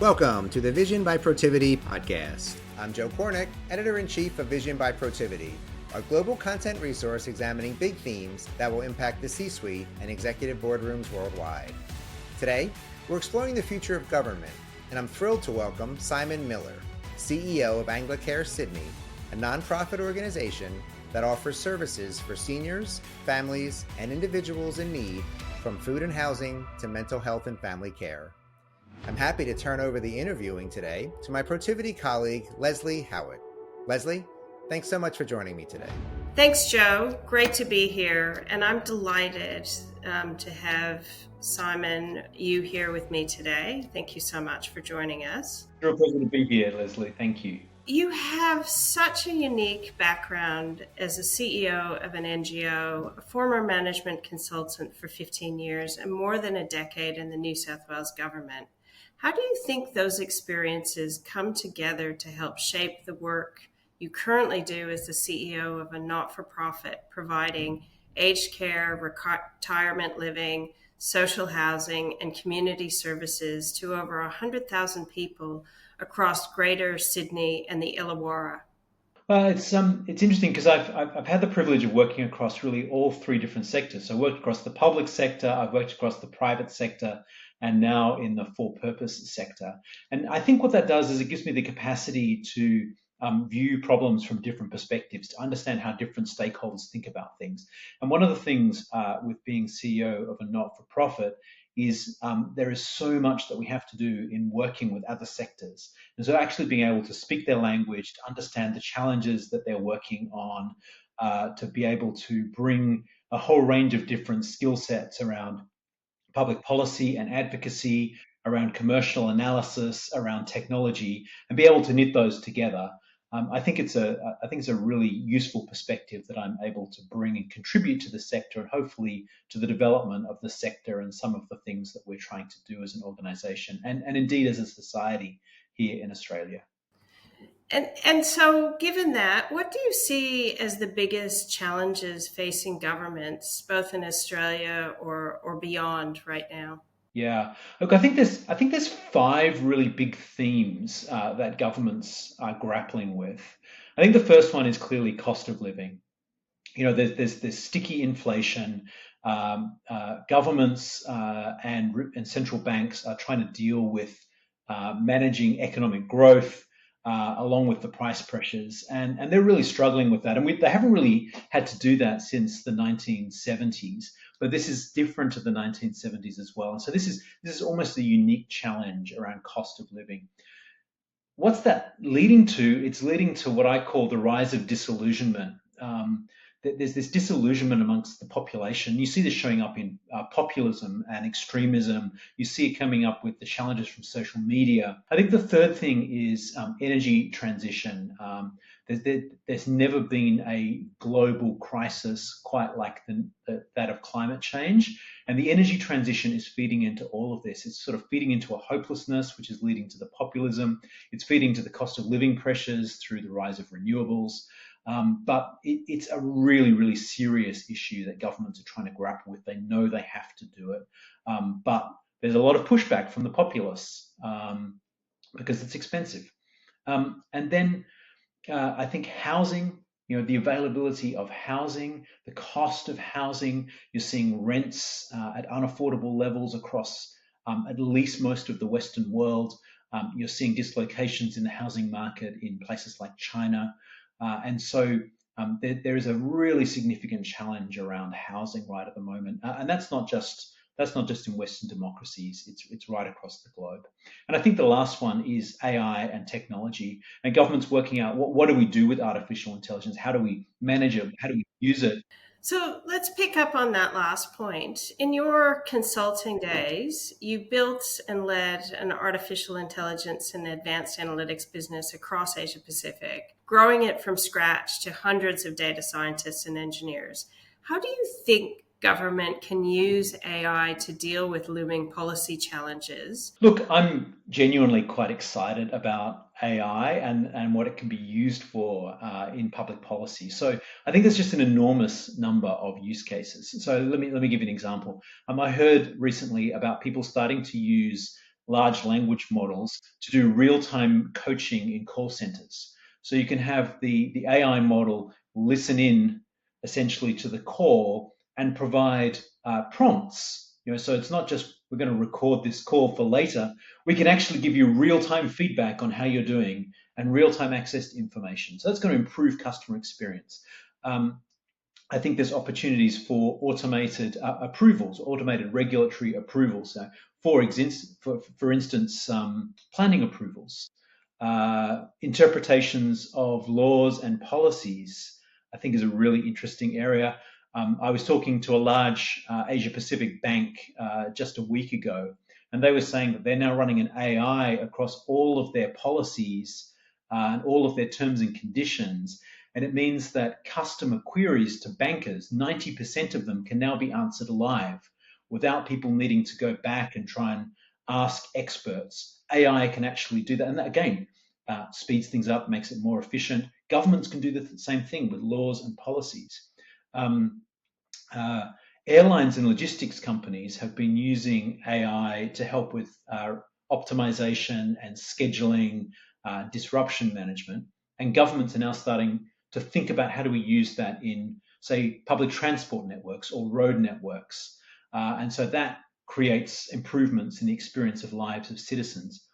Welcome to the Vision by Protiviti podcast. I'm Joe Kornick, Editor-in-Chief of Vision by Protiviti, a global content resource examining big themes that will impact the C-suite and executive boardrooms worldwide. Today, we're exploring the future of government, and I'm thrilled to welcome Simon Miller, CEO of Anglicare Sydney, a nonprofit organization that offers services for seniors, families, and individuals in need, from food and housing to mental health and family care. I'm happy to turn over the interviewing today to my Protiviti colleague, Leslie Howatt. Leslie, thanks so much for joining me today. Thanks, Joe. Great to be here. And I'm delighted to have Simon, you here with me today. Thank you so much for joining us. It's a pleasure to be here, Leslie. Thank you. You have such a unique background as a CEO of an NGO, a former management consultant for 15 years, and more than a decade in the New South Wales government. How do you think those experiences come together to help shape the work you currently do as the CEO of a not-for-profit providing aged care, retirement living, social housing, and community services to over 100,000 people across Greater Sydney and the Illawarra? It's interesting because I've had the privilege of working across really all three different sectors. So I worked across the public sector, I've worked across the private sector, and now in the for-purpose sector. And I think what that does is it gives me the capacity to view problems from different perspectives, to understand how different stakeholders think about things. And one of the things with being CEO of a not-for-profit is there is so much that we have to do in working with other sectors. And so actually being able to speak their language, to understand the challenges that they're working on, to be able to bring a whole range of different skill sets around public policy and advocacy, around commercial analysis, around technology, and be able to knit those together. I think it's a really useful perspective that I'm able to bring and contribute to the sector, and hopefully to the development of the sector and some of the things that we're trying to do as an organisation and indeed as a society here in Australia. And so, given that, what do you see as the biggest challenges facing governments, both in Australia or beyond right now? Yeah, look, I think there's five really big themes that governments are grappling with. I think the first one is clearly cost of living. You know, there's sticky inflation. Governments and central banks are trying to deal with managing economic growth along with the price pressures, and they're really struggling with that. And they haven't really had to do that since the 1970s. But this is different to the 1970s as well. And so this is almost a unique challenge around cost of living. What's that leading to? It's leading to what I call the rise of disillusionment. There's this disillusionment amongst the population. You see this showing up in populism and extremism. You see it coming up with the challenges from social media. I think the third thing is energy transition. There's never been a global crisis quite like that of climate change. And the energy transition is feeding into all of this. It's sort of feeding into a hopelessness, which is leading to the populism. It's feeding to the cost of living pressures through the rise of renewables. But it's a really, really serious issue that governments are trying to grapple with. They know they have to do it. But there's a lot of pushback from the populace because it's expensive. And then I think housing, you know, the availability of housing, the cost of housing, you're seeing rents at unaffordable levels across at least most of the Western world. You're seeing dislocations in the housing market in places like China. And so there is a really significant challenge around housing right at the moment. And that's not just in Western democracies, it's right across the globe. And I think the last one is AI and technology, and governments working out what do we do with artificial intelligence? How do we manage it? How do we use it? So let's pick up on that last point. In your consulting days, you built and led an artificial intelligence and advanced analytics business across Asia Pacific, growing it from scratch to hundreds of data scientists and engineers. How do you think government can use AI to deal with looming policy challenges? Look, I'm genuinely quite excited about AI and what it can be used for in public policy. So I think there's just an enormous number of use cases. So let me give you an example. I heard recently about people starting to use large language models to do real-time coaching in call centers. So you can have the AI model listen in essentially to the call and provide prompts. So it's not just we're going to record this call for later. We can actually give you real-time feedback on how you're doing and real-time access to information. So that's going to improve customer experience. I think there's opportunities for automated approvals, automated regulatory approvals. So for instance, planning approvals, interpretations of laws and policies, I think is a really interesting area. I was talking to a large Asia Pacific bank just a week ago, and they were saying that they're now running an AI across all of their policies and all of their terms and conditions. And it means that customer queries to bankers, 90% of them can now be answered live without people needing to go back and try and ask experts. AI can actually do that. And that, again, speeds things up, makes it more efficient. Governments can do the same thing with laws and policies. Airlines and logistics companies have been using AI to help with optimization and scheduling, disruption management. And governments are now starting to think about how do we use that in, say, public transport networks or road networks. And so that creates improvements in the experience of lives of citizens.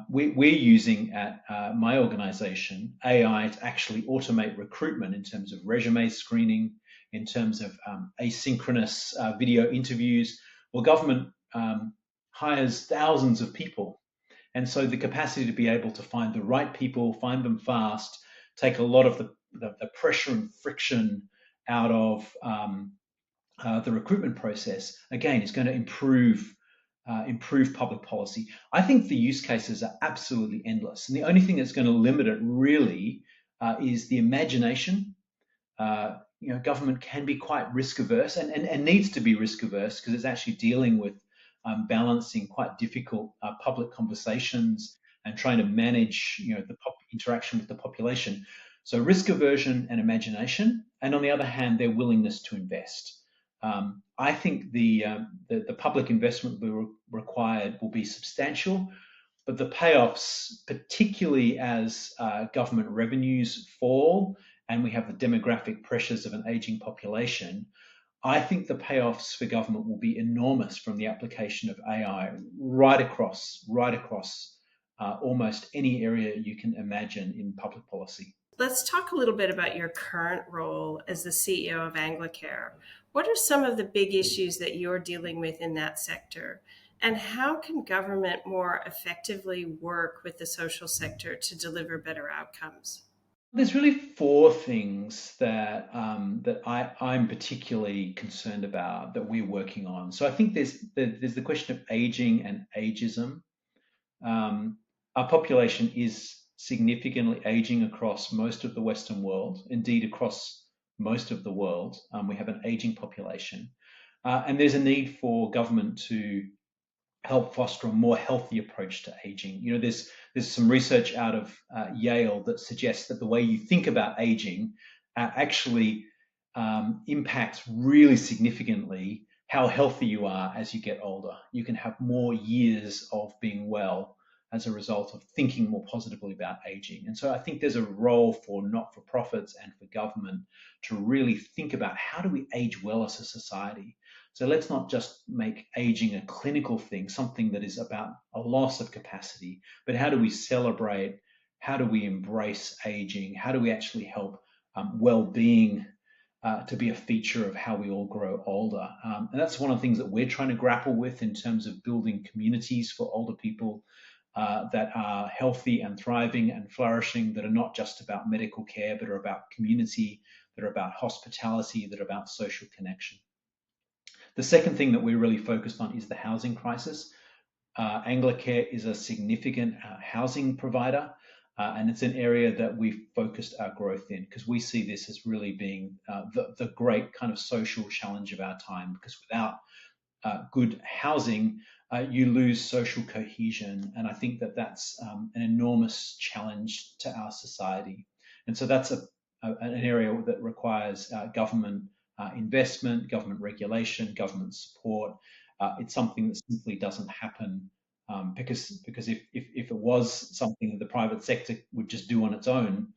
We're using at my organization AI to actually automate recruitment in terms of resume screening, in terms of asynchronous video interviews. Well, government hires thousands of people. And so the capacity to be able to find the right people, find them fast, take a lot of the pressure and friction out of the recruitment process, again, is going to improve public policy. I think the use cases are absolutely endless. And the only thing that's going to limit it really is the imagination. Government can be quite risk averse and needs to be risk averse because it's actually dealing with balancing quite difficult public conversations and trying to manage, the interaction with the population. So risk aversion and imagination, and on the other hand, their willingness to invest. I think the public investment required will be substantial, but the payoffs, particularly as government revenues fall and we have the demographic pressures of an aging population, I think the payoffs for government will be enormous from the application of AI right across almost any area you can imagine in public policy. Let's talk a little bit about your current role as the CEO of Anglicare. What are some of the big issues that you're dealing with in that sector? And how can government more effectively work with the social sector to deliver better outcomes? There's really four things that I'm particularly concerned about that we're working on. So I think there's the question of aging and ageism. Our population is significantly aging across most of the Western world, indeed across most of the world. We have an aging population. And there's a need for government to help foster a more healthy approach to aging. There's some research out of Yale that suggests that the way you think about aging actually impacts really significantly how healthy you are as you get older. You can have more years of being well as a result of thinking more positively about aging. And so I think there's a role for not-for-profits and for government to really think about how do we age well as a society. So let's not just make aging a clinical thing, something that is about a loss of capacity, but how do we celebrate? How do we embrace aging? How do we actually help well-being to be a feature of how we all grow older? And that's one of the things that we're trying to grapple with in terms of building communities for older people that are healthy and thriving and flourishing, that are not just about medical care, but are about community, that are about hospitality, that are about social connection. The second thing that we're really focused on is the housing crisis. Anglicare is a significant housing provider, and it's an area that we've focused our growth in because we see this as really being the great kind of social challenge of our time, because without good housing, you lose social cohesion. And I think that that's an enormous challenge to our society. And so that's an area that requires government investment, government regulation, government support. It's something that simply doesn't happen because if it was something that the private sector would just do on its own,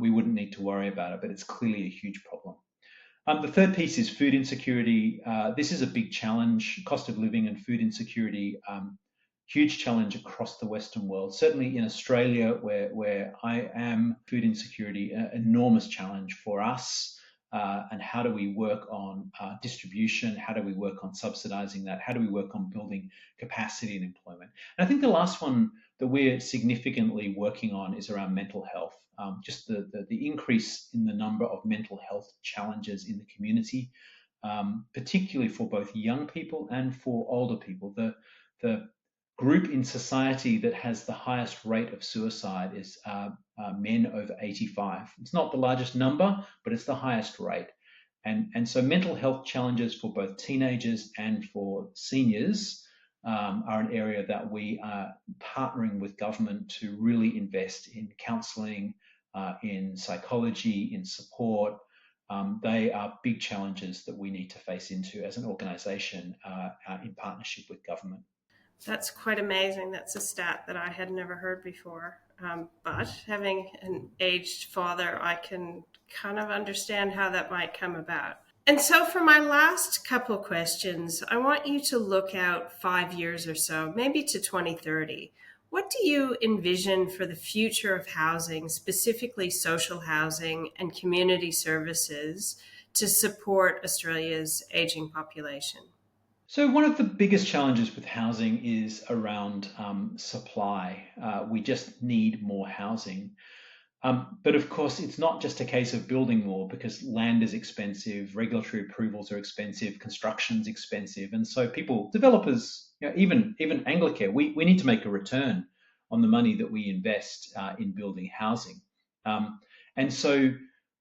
we wouldn't need to worry about it. But it's clearly a huge problem. The third piece is food insecurity. This is a big challenge. Cost of living and food insecurity, huge challenge across the Western world. Certainly in Australia, where I am, food insecurity, an enormous challenge for us. And how do we work on distribution? How do we work on subsidizing that? How do we work on building capacity and employment? And I think the last one that we're significantly working on is around mental health. Just the increase in the number of mental health challenges in the community, particularly for both young people and for older people. The group in society that has the highest rate of suicide is men over 85. It's not the largest number, but it's the highest rate. And so mental health challenges for both teenagers and for seniors are an area that we are partnering with government to really invest in counselling, in psychology, in support. They are big challenges that we need to face into as an organisation in partnership with government. That's quite amazing. That's a stat that I had never heard before. But having an aged father, I can kind of understand how that might come about. And so for my last couple questions, I want you to look out 5 years or so, maybe to 2030. What do you envision for the future of housing, specifically social housing and community services, to support Australia's aging population? So one of the biggest challenges with housing is around supply. We just need more housing. But of course, it's not just a case of building more, because land is expensive, regulatory approvals are expensive, construction's expensive. And so developers, even Anglicare, we need to make a return on the money that we invest in building housing. And so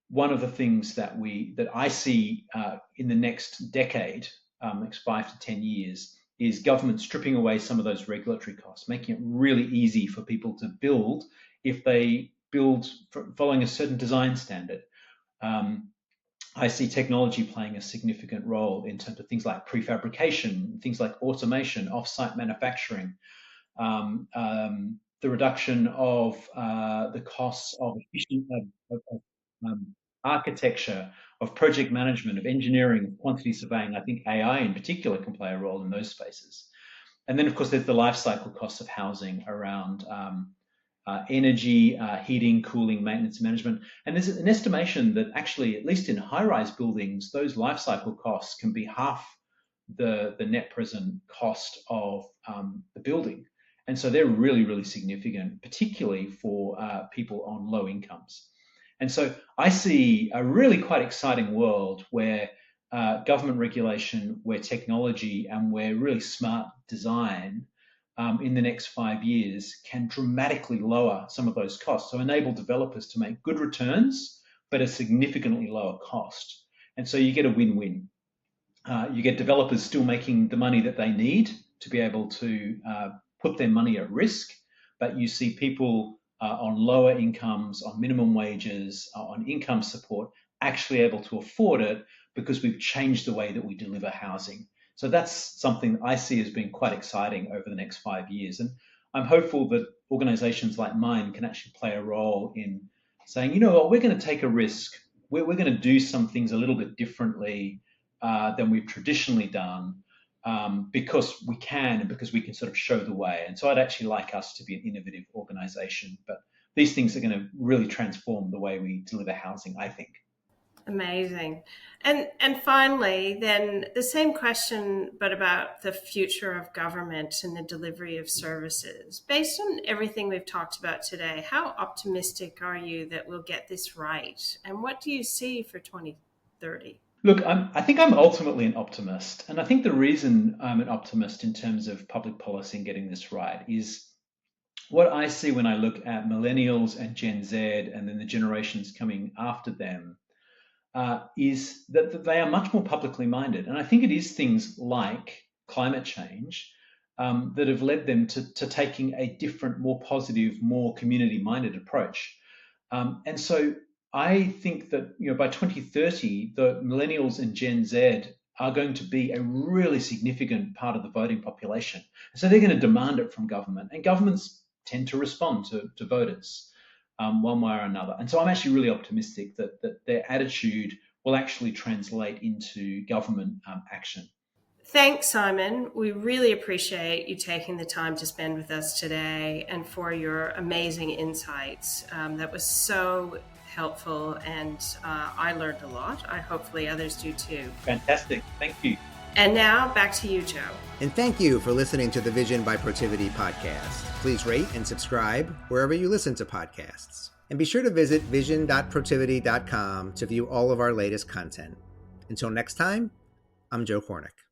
one of the things that I see in the next decade, next 5 to 10 years, is government stripping away some of those regulatory costs, making it really easy for people to build if they build following a certain design standard. I see technology playing a significant role in terms of things like prefabrication, things like automation, off-site manufacturing, the reduction of the costs of architecture, of project management, of engineering, of quantity surveying. I think AI in particular can play a role in those spaces. And then, of course, there's the life cycle costs of housing around energy, heating, cooling, maintenance, management. And there's an estimation that actually, at least in high-rise buildings, those life cycle costs can be half the net present cost of the building. And so they're really, really significant, particularly for people on low incomes. And so I see a really quite exciting world where government regulation, where technology, and where really smart design in the next 5 years can dramatically lower some of those costs. So enable developers to make good returns, but a significantly lower cost. And so you get a win-win. You get developers still making the money that they need to be able to put their money at risk, but you see people on lower incomes, on minimum wages, on income support, actually able to afford it because we've changed the way that we deliver housing. So that's something I see as being quite exciting over the next 5 years. And I'm hopeful that organizations like mine can actually play a role in saying, you know what, we're going to take a risk. We're going to do some things a little bit differently than we've traditionally done because we can and because we can sort of show the way. And so I'd actually like us to be an innovative organization. But these things are going to really transform the way we deliver housing, I think. Amazing. And finally, then the same question, but about the future of government and the delivery of services. Based on everything we've talked about today, how optimistic are you that we'll get this right? And what do you see for 2030? Look, I think I'm ultimately an optimist. And I think the reason I'm an optimist in terms of public policy and getting this right is what I see when I look at millennials and Gen Z and then the generations coming after them is that they are much more publicly minded. And I think it is things like climate change that have led them to taking a different, more positive, more community-minded approach. And so I think that by 2030, the millennials and Gen Z are going to be a really significant part of the voting population. So they're going to demand it from government, and governments tend to respond to voters one way or another. And so I'm actually really optimistic that their attitude will actually translate into government action. Thanks, Simon. We really appreciate you taking the time to spend with us today and for your amazing insights. That was so helpful, and I learned a lot. Hopefully others do too. Fantastic. Thank you. And now back to you, Joe. And thank you for listening to the Vision by Protiviti podcast. Please rate and subscribe wherever you listen to podcasts. And be sure to visit vision.protiviti.com to view all of our latest content. Until next time, I'm Joe Cornick.